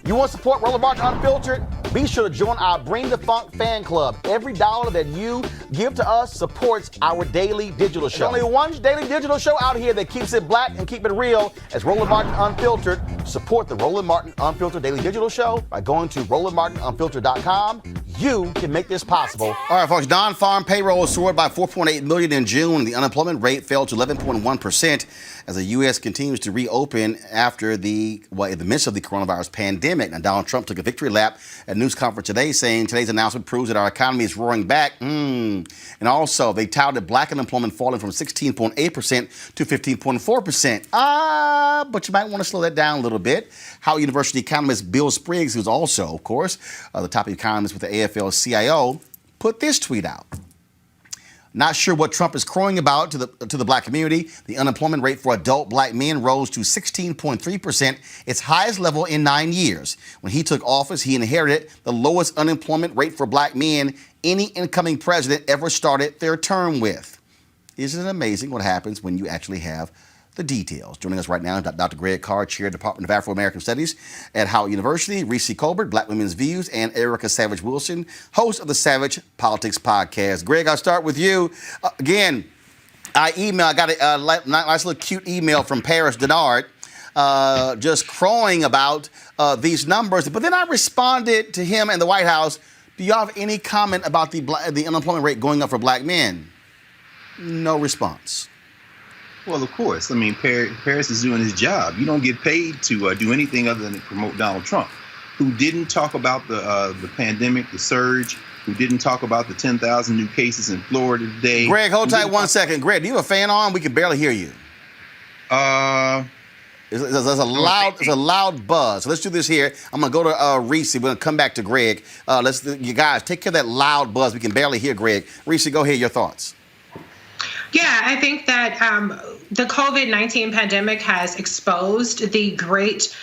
You want to support Roland Martin Unfiltered? Be sure to join our Bring the Funk fan club. Every dollar that you give to us supports our daily digital show. There's only one daily digital show out here that keeps it black and keep it real as Roland Martin Unfiltered. Support the Roland Martin Unfiltered daily digital show by going to RolandMartinUnfiltered.com. You can make this possible. All right, folks, Nonfarm payrolls soared by 4.8 million in June, and the unemployment rate fell to 11.1% as the U.S. continues to reopen after in the midst of the coronavirus pandemic. Now, Donald Trump took a victory lap at a news conference today, saying today's announcement proves that our economy is roaring back. And also, they touted black unemployment falling from 16.8% to 15.4%. But you might want to slow that down a little bit. Howard University Economist Bill Spriggs, who's also, of course, the top economist with the AFL-CIO, put this tweet out. Not sure what Trump is crowing about to the black community. The unemployment rate for adult black men rose to 16.3%, its highest level in 9 years. When he took office, he inherited the lowest unemployment rate for black men any incoming president ever started their term with. Isn't it amazing what happens when you actually have the details? Joining us right now, Dr. Greg Carr, Chair, Department of Afro-American Studies at Howard University, Reese Colbert, Black Women's Views, and Erica Savage-Wilson, host of the Savage Politics Podcast. Greg, I'll start with you. Again, I got a nice little cute email from Paris Denard, just crowing about these numbers. But then I responded to him and the White House, do y'all have any comment about the unemployment rate going up for black men? No response. Well, of course. I mean, Paris is doing his job. You don't get paid to do anything other than promote Donald Trump, who didn't talk about the pandemic, the surge, who didn't talk about the 10,000 new cases in Florida today. Greg, hold tight 1 second. Greg, do you have a fan on? We can barely hear you. There's a loud buzz. So let's do this here. I'm going to go to Reese. We're going to come back to Greg. You guys, take care of that loud buzz. We can barely hear Greg. Reese, go ahead. Your thoughts. Yeah, I think that the COVID-19 pandemic has exposed the great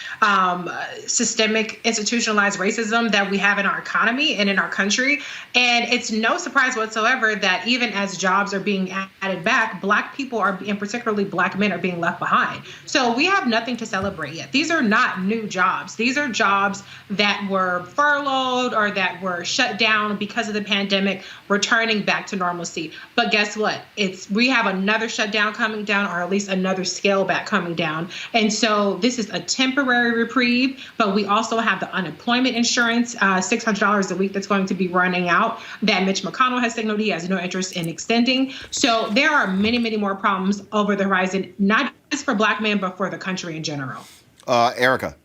systemic institutionalized racism that we have in our economy and in our country. And it's no surprise whatsoever that even as jobs are being added back, black people and particularly black men are being left behind. So we have nothing to celebrate yet. These are not new jobs. These are jobs that were furloughed or that were shut down because of the pandemic, returning back to normalcy. But guess what? We have another shutdown coming down, or at least another scale back coming down. And so this is a temporary reprieve, but we also have the unemployment insurance, $600 a week that's going to be running out, that Mitch McConnell has signaled he has no interest in extending. So there are many, many more problems over the horizon, not just for black men, but for the country in general. Erica.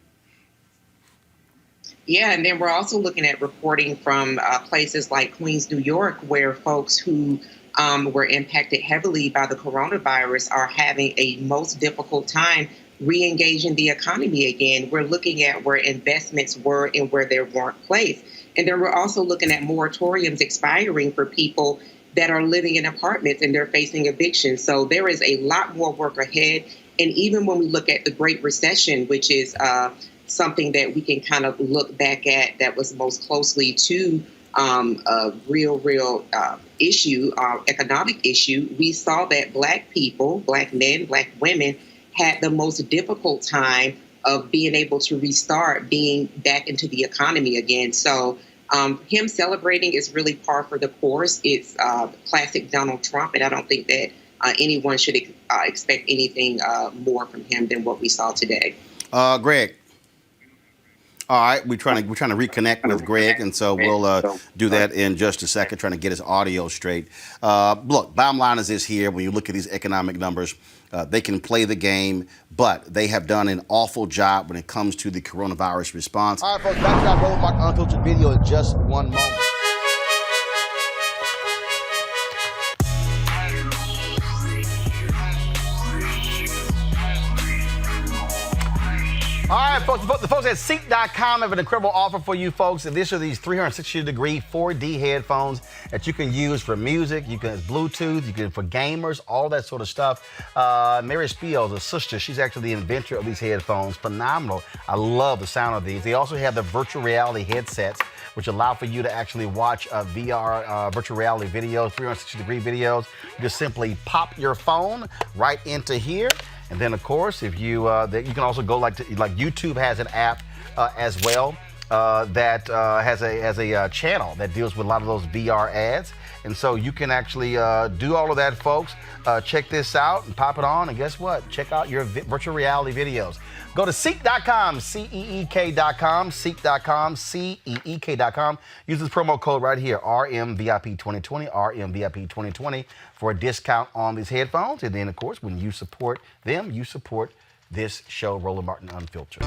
Yeah, and then we're also looking at reporting from places like Queens, New York, where folks who were impacted heavily by the coronavirus are having a most difficult time re-engaging the economy again. We're looking at where investments were and where they weren't placed. And then we're also looking at moratoriums expiring for people that are living in apartments and they're facing eviction. So there is a lot more work ahead. And even when we look at the Great Recession, which is something that we can kind of look back at that was most closely to a real issue, economic issue, we saw that black people, black men, black women had the most difficult time of being able to restart being back into the economy again. So him celebrating is really par for the course. It's classic Donald Trump, and I don't think that anyone should expect anything more from him than what we saw today. Greg. All right, we're trying to reconnect with Greg, and so we'll do that in just a second, trying to get his audio straight. Look, bottom line is this here. When you look at these economic numbers, they can play the game, but they have done an awful job when it comes to the coronavirus response. All right, folks, back to our Roland Martin Unfiltered video in just one moment. All right, folks, the folks at Seat.com have an incredible offer for you folks. And these are these 360-degree 4D headphones that you can use for music, Bluetooth, you can for gamers, all that sort of stuff. Mary Spiels, a sister, she's actually the inventor of these headphones. Phenomenal. I love the sound of these. They also have the virtual reality headsets, which allow for you to actually watch VR virtual reality videos, 360-degree videos. You just simply pop your phone right into here. And then, of course, if you you can also go like YouTube has an app as well. That has a channel that deals with a lot of those VR ads. And so you can actually do all of that, folks. Check this out and pop it on. And guess what? Check out your virtual reality videos. Go to seek.com, seek.com, seek.com, seek.com. Use this promo code right here, RMVIP2020, RMVIP2020, for a discount on these headphones. And then, of course, when you support them, you support this show, Roland Martin Unfiltered.